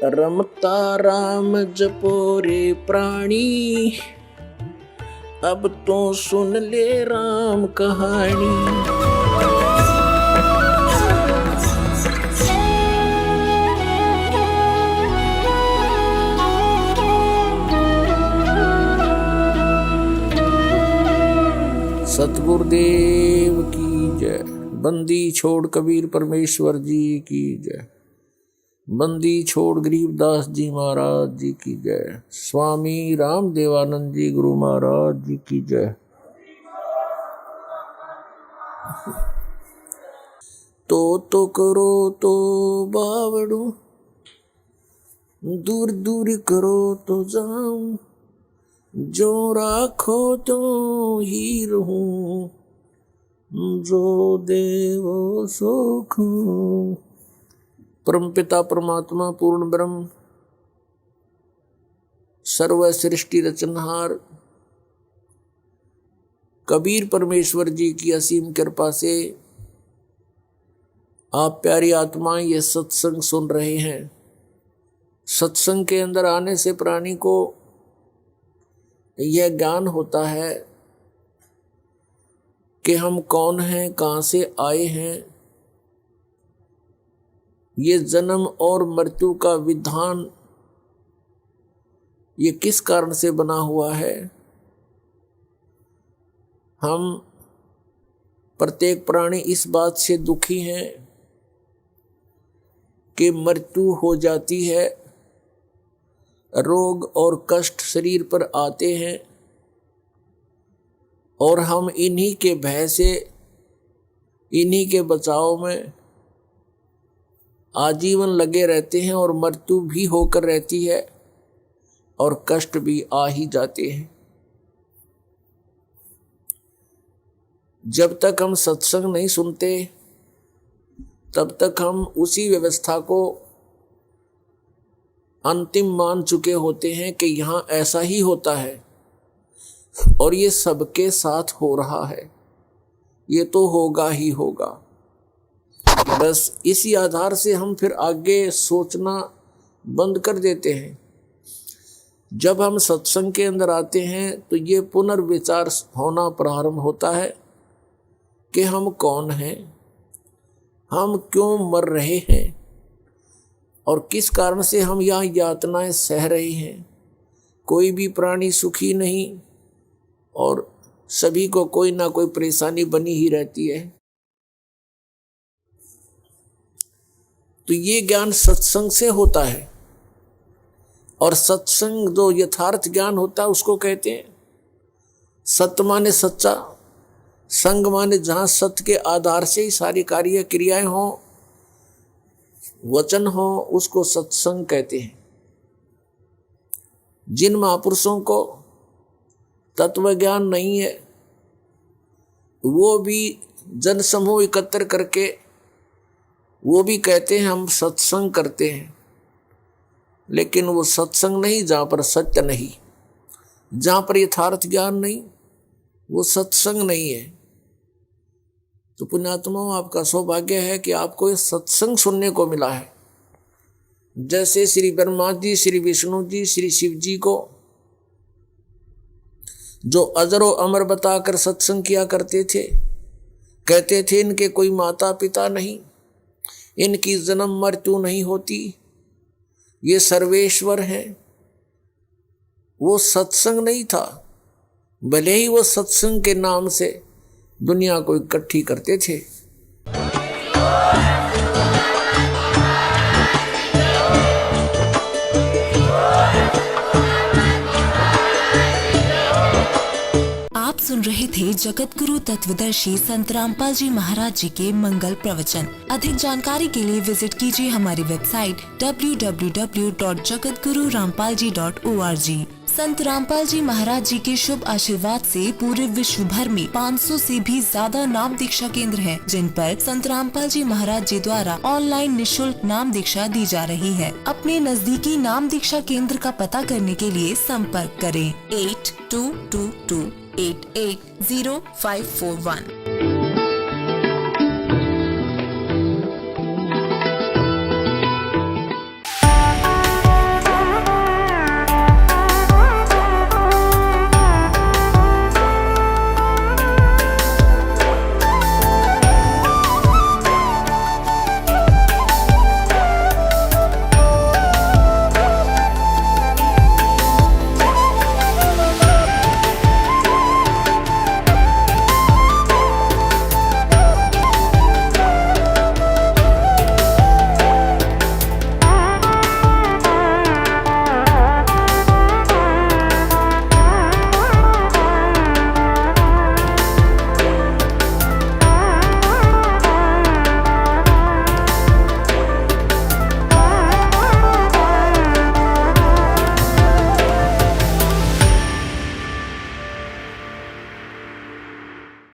रमता राम जपो रे प्राणी, अब तो सुन ले राम कहानी। सतगुरुदेव की जय। बंदी छोड़ कबीर परमेश्वर जी की जय। बंदी छोड़ गरीबदास जी महाराज जी की जय। स्वामी राम देवानंद जी गुरु महाराज जी की जय। तो करो तो बावड़ो, दूर दूर करो तो जाऊं, जो राखो तो ही रहूं, जो देवो सुख। परमपिता परमात्मा पूर्ण ब्रह्म सर्व सृष्टि रचनहार कबीर परमेश्वर जी की असीम कृपा से आप प्यारी आत्माएं ये सत्संग सुन रहे हैं। सत्संग के अंदर आने से प्राणी को यह ज्ञान होता है कि हम कौन हैं, कहाँ से आए हैं, ये जन्म और मृत्यु का विधान ये किस कारण से बना हुआ है। हम प्रत्येक प्राणी इस बात से दुखी हैं कि मृत्यु हो जाती है, रोग और कष्ट शरीर पर आते हैं और हम इन्हीं के भय से, इन्हीं के बचाव में आजीवन लगे रहते हैं और मृत्यु भी होकर रहती है और कष्ट भी आ ही जाते हैं। जब तक हम सत्संग नहीं सुनते तब तक हम उसी व्यवस्था को अंतिम मान चुके होते हैं कि यहाँ ऐसा ही होता है और ये सबके साथ हो रहा है, ये तो होगा ही होगा। बस इसी आधार से हम फिर आगे सोचना बंद कर देते हैं। जब हम सत्संग के अंदर आते हैं तो ये पुनर्विचार होना प्रारंभ होता है कि हम कौन हैं, हम क्यों मर रहे हैं और किस कारण से हम यहाँ यातनाएं सह रहे हैं। कोई भी प्राणी सुखी नहीं और सभी को कोई ना कोई परेशानी बनी ही रहती है। तो ये ज्ञान सत्संग से होता है और सत्संग जो यथार्थ ज्ञान होता है उसको कहते हैं सत्य माने सच्चा, संग माने जहाँ सत्य के आधार से ही सारी कार्य क्रियाएं हों, वचन हो, उसको सत्संग कहते हैं। जिन महापुरुषों को तत्व ज्ञान नहीं है वो भी जन समूह एकत्र करके वो भी कहते हैं हम सत्संग करते हैं, लेकिन वो सत्संग नहीं जहाँ पर सत्य नहीं, जहाँ पर यथार्थ ज्ञान नहीं, वो सत्संग नहीं है। तो पुण्यात्माओं, आपका सौभाग्य है कि आपको ये सत्संग सुनने को मिला है। जैसे श्री ब्रह्मा जी, श्री विष्णु जी, श्री शिव जी को जो अजरो अमर बताकर सत्संग किया करते थे, कहते थे इनके कोई माता पिता नहीं, इनकी जन्म मृत्यु नहीं होती, ये सर्वेश्वर हैं। वो सत्संग नहीं था, भले ही वो सत्संग के नाम से दुनिया को इकट्ठी करते थे। आप सुन रहे थे जगत गुरु तत्वदर्शी संत रामपाल जी महाराज जी के मंगल प्रवचन। अधिक जानकारी के लिए विजिट कीजिए हमारी वेबसाइट www.jagatgururampalji.org। संत रामपाल जी महाराज जी के शुभ आशीर्वाद से पूरे विश्व भर में 500 से भी ज्यादा नाम दीक्षा केंद्र हैं, जिन पर संत रामपाल जी महाराज जी द्वारा ऑनलाइन निशुल्क नाम दीक्षा दी जा रही है। अपने नजदीकी नाम दीक्षा केंद्र का पता करने के लिए संपर्क करें 8222880541।